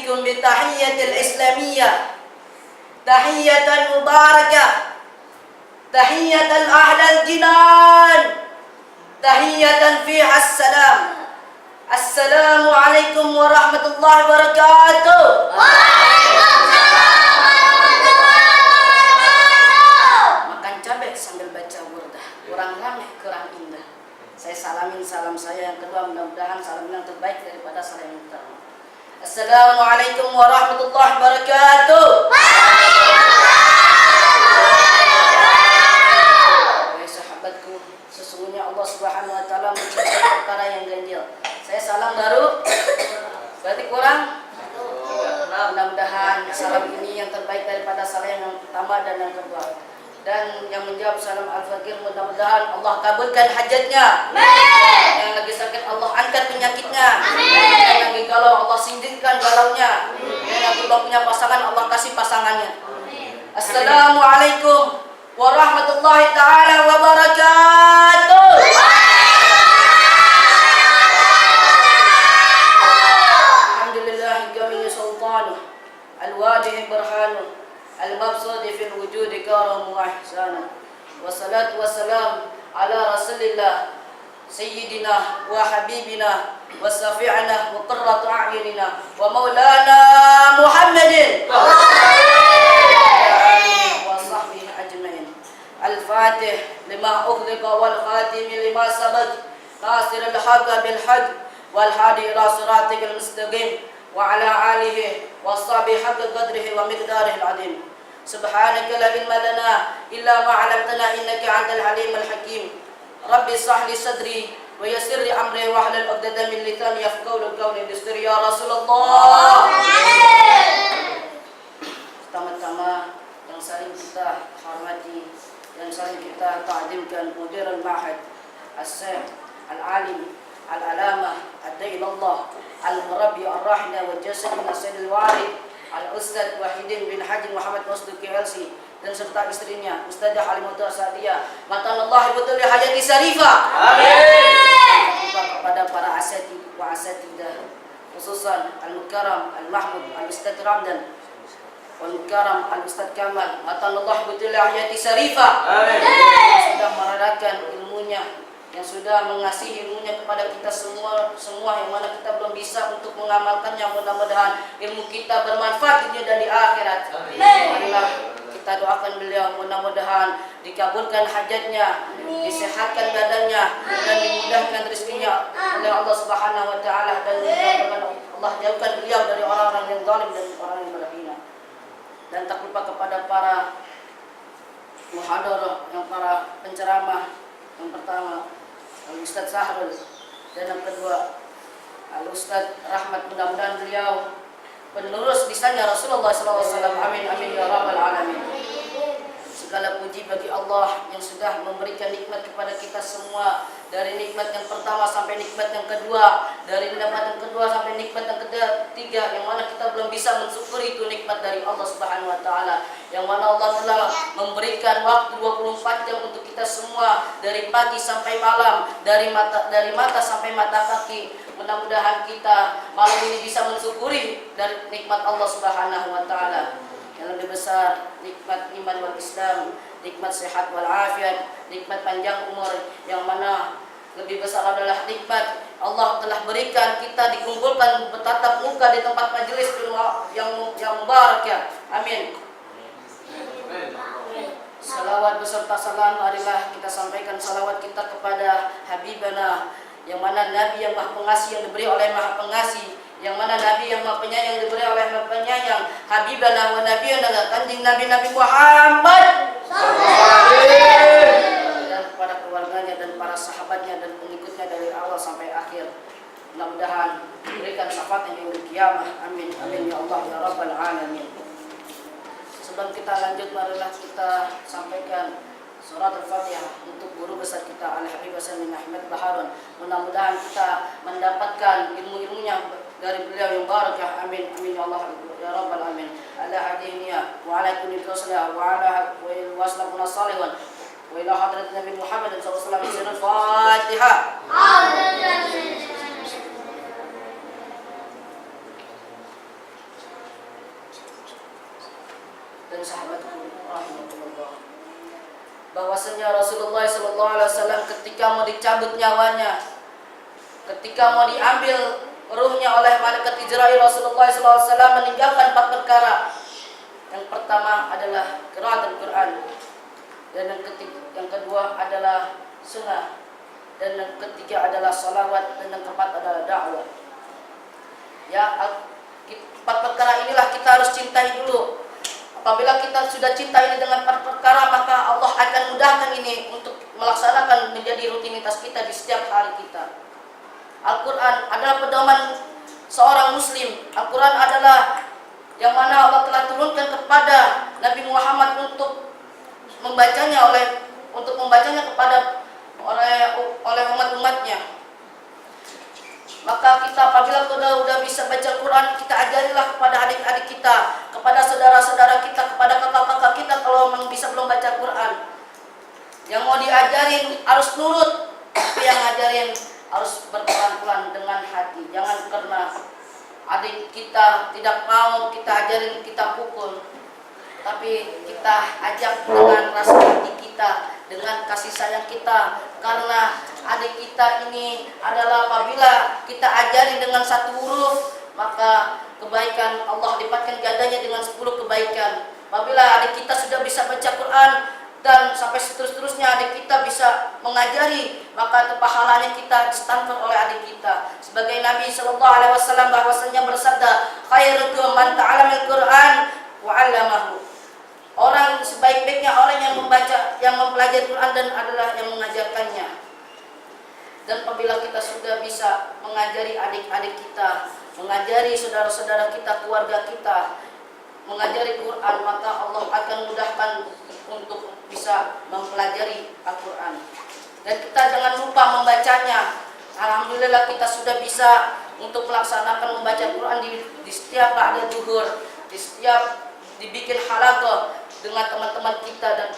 bikum bi tahiyyatil islamiyyah tahiyatan mubarakah tahiyatan ahlal jinan tahiyatan fiha assalam. Assalamualaikum warahmatullahi wabarakatuh. Makan cabai sambil baca burdah, kurang ramai kurang indah. Saya salamin salam saya yang kedua, mudah-mudahan salam yang terbaik daripada salam yang pertama. Assalamualaikum warahmatullahi wabarakatuh. Sesungguhnya Allah Subhanahu wa taala mencintai perkara yang ganjil. Saya salam baru berarti kurang. Mudah-mudahan salam ini yang terbaik daripada salam yang pertama dan yang kedua. Dan yang menjawab salam al-fakir, mudah-mudahan Allah kabulkan hajatnya. Amin. Yang lagi sakit Allah angkat penyakitnya. Amin. Yang lagi galau Allah singkirkan galaunya. Yang lagi belum punya pasangan Allah kasih pasangannya. Amin. Assalamualaikum warahmatullahi ta'ala wabarakatuh. Alhamdulillah gamini sultanuh al-wadih burhanuh al-mabsudi fil wujudi karam wa ihsanuh. Wassalatu wassalam ala rasulillah sayyidina wa habibina wa safi'ana wa qurratu a'yunina wa maulana Muhammadin Al-Fatih lima ughliqa wal khatim lima sabaq nasirul haqq bil haqq wal hadi ila siratikal mustaqim wa ala alihi washabihi haqq qadrihi wa miqdarihi al-azim. Subhanaka la ilma lana illa ma 'allamtana innaka antal halimul hakim. Rabbi shrah li sadri wa yassir li amri wa hlul 'uqdatam min lisani yafqahu qawli bisri ya Rasulullah. Pertama-tama yang saling kita hormati dan saling kita ta'zimkan mudirul ma'had as-syekh al-alim al-alamah ad-da'ilallah al-murabbi ar-rahina wa jasadina sayyidil warid al-ustadz Wahidin bin Haji Muhammad Masduki LC dan serta istrinya Ustadzah Halimatul Sa'diyah matanallah betul hajati syarifah. Amin. Kepada para asatidz wa asatidah khususan al-mukarram al-mahmud al-ustadz Ramdan Al-Karam Al-Ustadz Kamal matanallah betul hayati syarifah. Amin. Yang sudah meradakan ilmunya, yang sudah mengasihi ilmunya kepada kita semua yang mana kita belum bisa untuk mengamalkannya. Mudah-mudahan ilmu kita bermanfaat di dunia dan di akhirat. Marilah kita doakan beliau, mudah-mudahan dikabulkan hajatnya, disehatkan badannya dan dimudahkan rezekinya oleh Allah Subhanahu wa taala, dan Allah jauhkan beliau dari orang-orang yang zalim dan orang yang berhina. Dan tak lupa kepada para muhadarah, yang para penceramah, yang pertama Al-Ustadz Sahrul dan yang kedua Al-Ustadz Rahmat, mudah-mudahan beliau penerus lisannya Rasulullah SAW. Amin amin ya rabbal alamin. Segala puji bagi Allah yang sudah memberikan nikmat kepada kita semua, dari nikmat yang pertama sampai nikmat yang kedua, dari nikmat yang kedua sampai nikmat yang ketiga, yang mana kita belum bisa mensyukuri itu nikmat dari Allah Subhanahu wa taala, yang mana Allah telah memberikan waktu 24 jam untuk kita semua, dari pagi sampai malam, dari mata sampai mata kaki. Mudah-mudahan kita malam ini bisa mensyukuri dari nikmat Allah Subhanahu wa taala. Yang lebih besar nikmat iman wal Islam, nikmat sehat wal afiat, nikmat panjang umur, yang mana lebih besar adalah nikmat Allah telah berikan kita dikumpulkan bertatap muka di tempat majelis yang mubarak. Amin. Salawat beserta salam marilah kita sampaikan salawat kita kepada Habibana, yang mana Nabi yang Maha Pengasih, yang diberi oleh Maha Pengasih, yang mana Nabi yang Maha Penyayang diberi oleh Maha Penyayang, Habibana wa Nabiyana, kanjeng Nabi Muhammad dan kepada keluarganya dan para sahabatnya dan pengikutnya dari awal sampai akhir. Mudah-mudahan diberikan syafaat yang yaumil qiyamah. Amin amin ya Allah ya rabbal alamin. Sebelum kita lanjut, marilah kita sampaikan surat Al-Fatihah untuk guru besar kita Al-Habib Hasan bin Ahmad Baharun. Mudah-mudahan kita mendapatkan ilmu-ilmunya dari beliau yang barakah. Amin amin ya Allah ya rabbal alamin. Ala hadiniya wa ala kulli rasulillah wa ala waslahuna salihin wa ila hadrat Nabi Muhammad sallallahu alaihi wasallam. Fatihah. Shallallahu Alaihi Wasallam ketika mau dicabut nyawanya, ketika mau diambil ruhnya oleh malaikat Israil, Rasulullah Shallallahu Alaihi Wasallam meninggalkan 4 perkara. Yang pertama adalah qiraatul Quran, dan yang kedua adalah sunnah, dan yang ketiga adalah salawat, dan yang keempat adalah dakwah. Ya, 4 perkara inilah kita harus cintai dulu. Apabila kita sudah cinta ini dengan 4 perkara, maka Allah akan mudahkan ini untuk melaksanakan menjadi rutinitas kita di setiap hari kita. Al-Quran adalah pedoman seorang muslim. Al-Quran adalah yang mana Allah telah turunkan kepada Nabi Muhammad untuk membacanya kepada oleh umat-umatnya. Maka kita apabila sudah bisa baca Quran, kita ajarilah kepada adik-adik kita, kepada saudara-saudara kita, kepada kakak-kakak kita kalau bisa belum baca Quran. Yang mau diajarin harus nurut, tapi yang ngajarin harus berpelan-pelan dengan hati. Jangan karena adik kita tidak mau kita ajarin, kita pukul, tapi kita ajak dengan rasa hati kita, dengan kasih sayang kita. Karena adik kita ini adalah apabila kita ajari dengan 1 huruf, maka kebaikan Allah lipatkan gandanya dengan 10 kebaikan. Apabila adik kita sudah bisa baca Quran dan sampai seterusnya adik kita bisa mengajari, maka pahalanya kita distantar oleh adik kita. Sebagai Nabi Shallallahu Alaihi Wasallam bahwasanya bersabda, khairukum man ta'allamul Quran wa 'allamahu. Orang sebaik-baiknya orang yang membaca, yang mempelajari Quran dan adalah yang mengajarkannya. Dan apabila kita sudah bisa mengajari adik-adik kita, mengajari saudara-saudara kita, keluarga kita, mengajari Quran, maka Allah akan mudahkan untuk bisa mempelajari Al-Quran. Dan kita jangan lupa membacanya. Alhamdulillah kita sudah bisa untuk melaksanakan membaca Quran di setiap ba'da zuhur, di setiap dibikin halaqah dengan teman-teman kita dan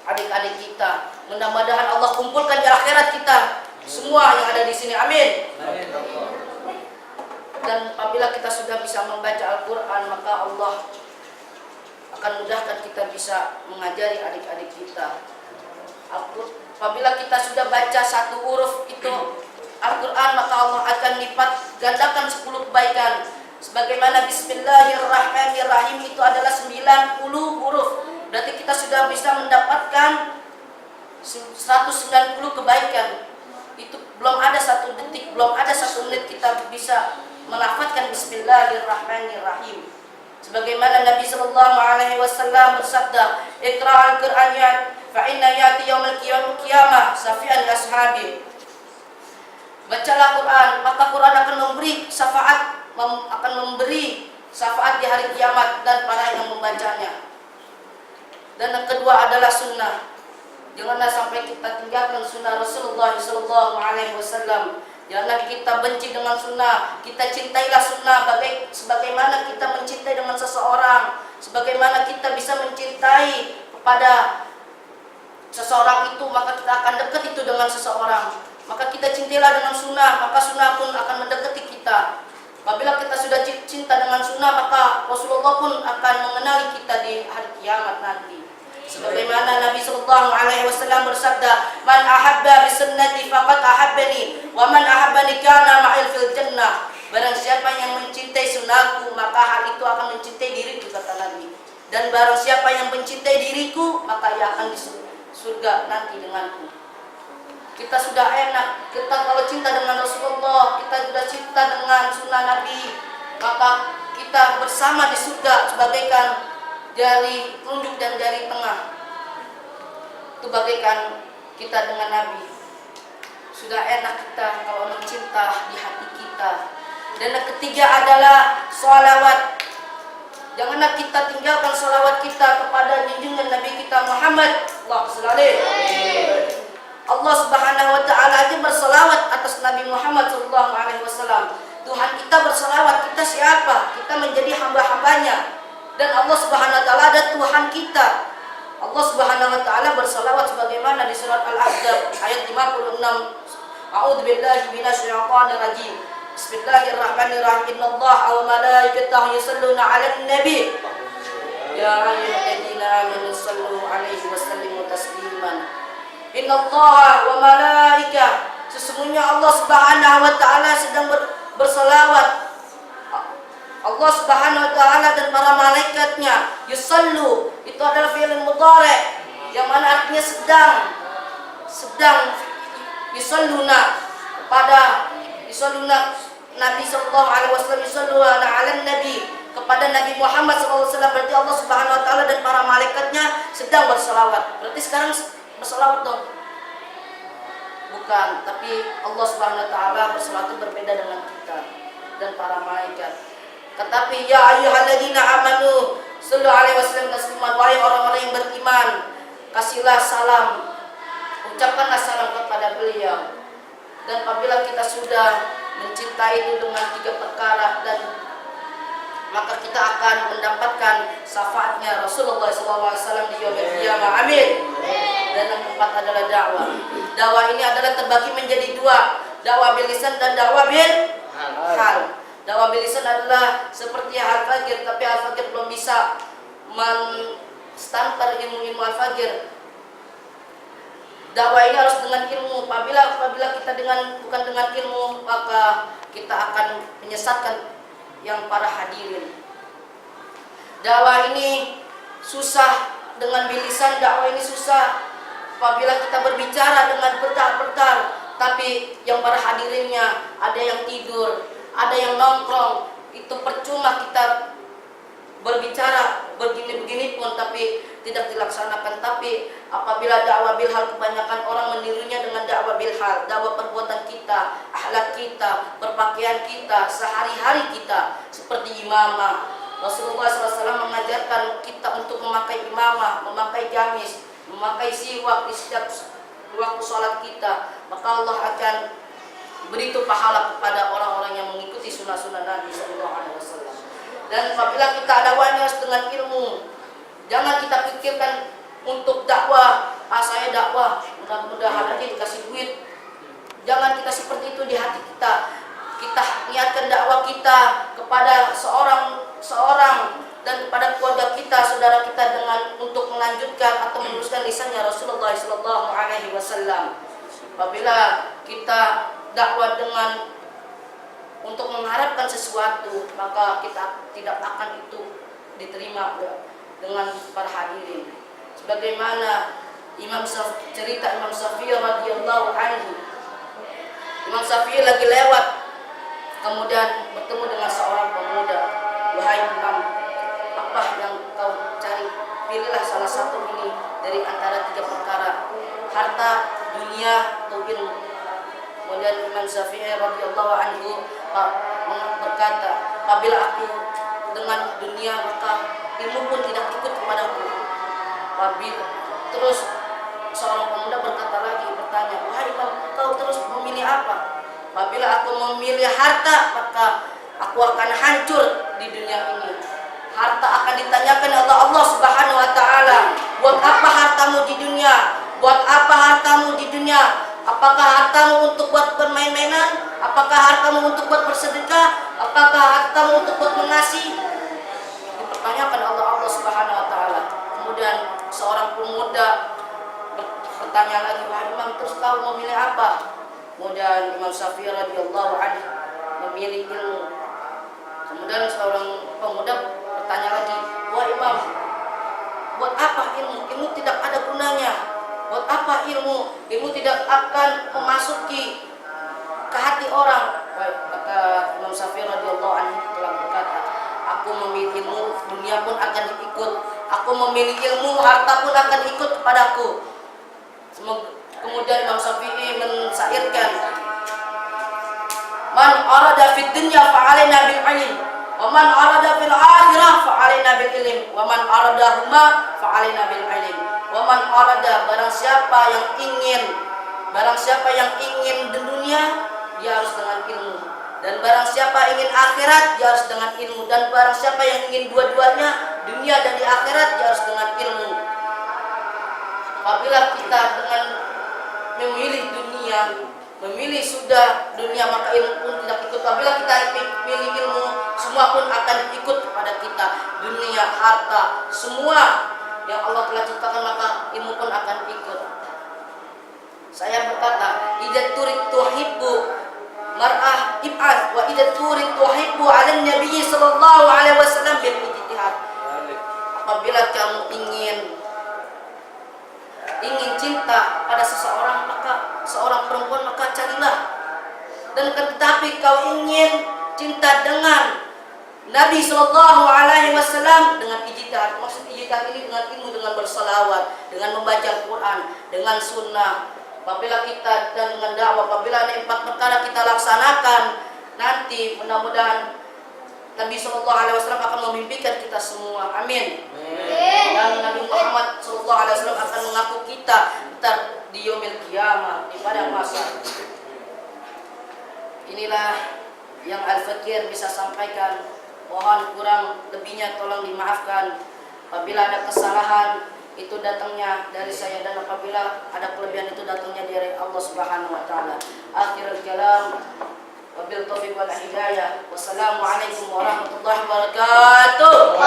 adik-adik kita. Mudah-mudahan Allah kumpulkan di akhirat kita semua yang ada di sini. Amin. Dan apabila kita sudah bisa membaca Al-Quran, maka Allah akan mudahkan kita bisa mengajari adik-adik kita. Apabila kita sudah baca 1 huruf itu Al-Quran, maka Allah akan lipat gandakan 10 kebaikan. Sebagaimana Bismillahirrahmanirrahim itu adalah 90 huruf. Berarti kita sudah bisa mendapatkan 190 kebaikan. Itu belum ada 1 detik, belum ada 1 menit kita bisa melafadzkan Bismillahirrahmanirrahim. Sebagaimana Nabi Sallallahu Alaihi Wasallam bersabda, "Iqra'al Qur'an fa inna ya'ti yaumil qiyamah syafi'an ashabi." Bacalah Quran, maka Quran akan memberi syafaat, di hari kiamat dan para yang membacanya. Dan yang kedua adalah sunnah. Janganlah sampai kita tinggalkan sunnah Rasulullah Sallallahu Alaihi Wasallam. Janganlah kita benci dengan sunnah, kita cintailah sunnah sebagaimana kita mencintai dengan seseorang, sebagaimana kita bisa mencintai kepada seseorang itu, maka kita akan dekat itu dengan seseorang. Maka kita cintailah dengan sunnah, maka sunnah pun akan mendekati kita. Apabila kita sudah cinta dengan sunnah, maka Rasulullah pun akan mengenali kita di hari kiamat nanti. Sebagaimana Nabi Sallallahu Alaihi Wasallam bersabda, "Man ahabba bi sunnati faqad ahabbani, wa man ahabbani kana ma'il fil jannah." Barang siapa yang mencintai sunnahku, maka hal itu akan mencintai diriku, kata Nabi. Dan barang siapa yang mencintai diriku, maka ia akan di surga nanti denganku. Kita sudah enak, kita kalau cinta dengan Rasulullah, kita sudah cinta dengan sunnah Nabi, maka kita bersama di surga sebagaikan jari telunjuk dan jari tengah. Itu bagaikan kita dengan Nabi. Sudah enak kita kalau mencinta di hati kita. Dan yang ketiga adalah sholawat. Janganlah kita tinggalkan sholawat kita kepada junjungan Nabi kita Muhammad sallallahu alaihi. Allah Subhanahu wa taala aja berselawat atas Nabi Muhammad sallallahu alaihi wasallam. Tuhan kita berselawat, kita siapa? Kita menjadi hamba-hambanya. Dan Allah Subhanahu wa taala ada Tuhan kita. Allah Subhanahu wa taala berselawat sebagaimana di surat Al-Ahzab ayat 56. A'udzu billahi minasyaitonir rajim. Bismillahirrahmanirrahim. Innallaha wa malaikatahu yusholluna 'alan nabi. Ya ayyuhalladzina amanu shallu 'alaihi wa sallimu tasliman. Innallaha wa malaikah, sesungguhnya Allah Subhanahu wa taala sedang berselawat. Allah Subhanahu wa taala dan para malaikatnya yusallu, itu adalah fi'il mudhari yang mana artinya sedang yusalluna Nabi sallallahu alaihi wasallam, yusalluna ala nabi, kepada Nabi Muhammad sallallahu alaihi wasallam. Berarti Allah Subhanahu wa taala dan para malaikatnya sedang berselawat. Berarti sekarang berselawat dong? Bukan, tapi Allah Subhanahu wa taala berselawat itu berbeda dengan kita dan para malaikat. Tetapi ya ayyuhalladzina amanu sallu alaihi wasallam tasliman, wahai orang-orang yang beriman, kasihlah salam, ucapkanlah salam kepada beliau. Dan apabila kita sudah mencintai itu dengan 3 perkara, dan maka kita akan mendapatkan syafaatnya Rasulullah SAW di yaumil qiyamah. Amin. Dan yang keempat adalah dakwah. Dakwah ini adalah terbagi menjadi 2, dakwah bil lisan dan dakwah bil hal. Dakwah bil lisan adalah seperti Al-Fajr, tapi Al-Fajr belum bisa menstantar ilmu Al-Fajr. Dakwah ini harus dengan ilmu. Apabila kita bukan dengan ilmu, maka kita akan menyesatkan yang para hadirin. Dakwah ini susah dengan bilisan, dakwah ini susah apabila kita berbicara dengan bertar-bertar, tapi yang para hadirinnya ada yang tidur, ada yang nongkrong. Itu percuma kita berbicara begini-begini pun tapi tidak dilaksanakan. Tapi apabila dakwah bil hal, kebanyakan orang menirunya dengan dakwah bil hal, dakwah perbuatan kita, akhlak kita, berpakaian kita, sehari-hari kita, seperti imamah. Rasulullah SAW mengajarkan kita untuk memakai imamah, memakai gamis, memakai siwak di setiap waktu sholat kita. Maka Allah akan beri itu pahala kepada orang-orang yang mengikuti sunnah-sunnah Nabi SAW. Dan apabila kita dakwahnya harus dengan ilmu. Jangan kita pikirkan untuk dakwah, saya dakwah, mudah-mudahan aja dikasih duit. Jangan kita seperti itu di hati kita. Kita niatkan dakwah kita kepada seorang dan kepada keluarga kita, saudara kita, dengan untuk melanjutkan atau meneruskan lisannya Rasulullah SAW. Apabila kita dakwah dengan untuk mengharapkan sesuatu, maka kita tidak akan itu diterima dengan para hadirin. Sebagaimana cerita Imam Syafi'i radhiyallahu anhu. Imam Syafi'i lagi lewat, kemudian bertemu dengan seorang pemuda. Wahai Imam, apa yang kau cari? Pilihlah salah satu ini dari antara 3 perkara, harta, dunia, atau ilmu. Kemudian Imam Syafi'i radhiyallahu anhu berkata, apabila aku dengan dunia, maka ilmu pun tidak ikut kepadaku. Terus seorang pemuda bertanya, wahai Imam, kau terus memilih apa? Apabila aku memilih harta, maka aku akan hancur di dunia ini. Harta akan ditanyakan oleh Allah Subhanahu wa taala, buat apa hartamu di dunia? Buat apa hartamu di dunia? Apakah hartamu untuk buat bermain-mainan? Apakah hartamu untuk buat bersedekah? Apakah hartamu untuk buat mengasihi? Dipertanyakan Allah Subhanahu wa taala. Kemudian seorang pemuda bertanya lagi, wahai Imam, terus kau memilih apa? Kemudian Imam Syafi'i radhiyallahu anhu memilih ilmu. Kemudian seorang pemuda bertanya lagi, wahai Imam, buat apa ilmu? Ilmu tidak ada gunanya. Buat apa ilmu? Ilmu tidak akan memasuki ke hati orang. Kata Imam Syafi'i radhiyallahu anhu telah berkata, aku memilih ilmu, dunia pun akan ikut. Aku memilih ilmu, harta pun akan ikut kepadaku. Kemudian Imam Syafi'i mensyairkan, man arada fid dunya fa'alaina bil ilm, wa man arada fil akhirah fa'alaina bil ilm, wa man arada huma fa'alaina bil ilm. Wa man arada, barang siapa yang ingin dunia, dia harus dengan ilmu. Dan barang siapa ingin akhirat, dia harus dengan ilmu. Dan barang siapa yang ingin dua-duanya, dunia dan di akhirat, dia harus dengan ilmu. Apabila kita dengan memilih dunia, memilih sudah dunia, maka ilmu pun tidak ikut. Apabila kita pilih ilmu, semua pun akan ikut kepada kita. Dunia, harta, semua yang Allah telah ciptakan, maka ilmu pun akan ikut. Saya berkata, idza turid tuhibbu mar'ah ib'ad wa idza turid tuhibbu 'ala nabi sallallahu alaihi wasallam bil ijtihad. Apabila kamu ingin cinta pada seseorang, maka seorang perempuan, maka carilah. Dan tetapi kau ingin cinta dengan Nabi sallallahu alaihi wasallam dengan ijtihad. Maksud ijtihad ini dengan ilmu, dengan bersalawat, dengan membaca Al-Quran, dengan sunnah. Apabila kita dan dengan dakwah, apabila ada 4 perkara kita laksanakan, nanti mudah-mudahan Nabi sallallahu alaihi wasallam akan memimpikan kita semua. Amin. Dan Nabi Muhammad sallallahu alaihi wasallam akan mengaku kita ntar di yaumil qiyamah, di pada masa. Inilah yang Al-Fakir bisa sampaikan. Mohon kurang lebihnya tolong dimaafkan. Apabila ada kesalahan itu datangnya dari saya, dan apabila ada kelebihan itu datangnya dari Allah Subhanahu wa taala. Akhirul kalam, wabil taufiq wal hidayah. Wassalamualaikum warahmatullahi wabarakatuh.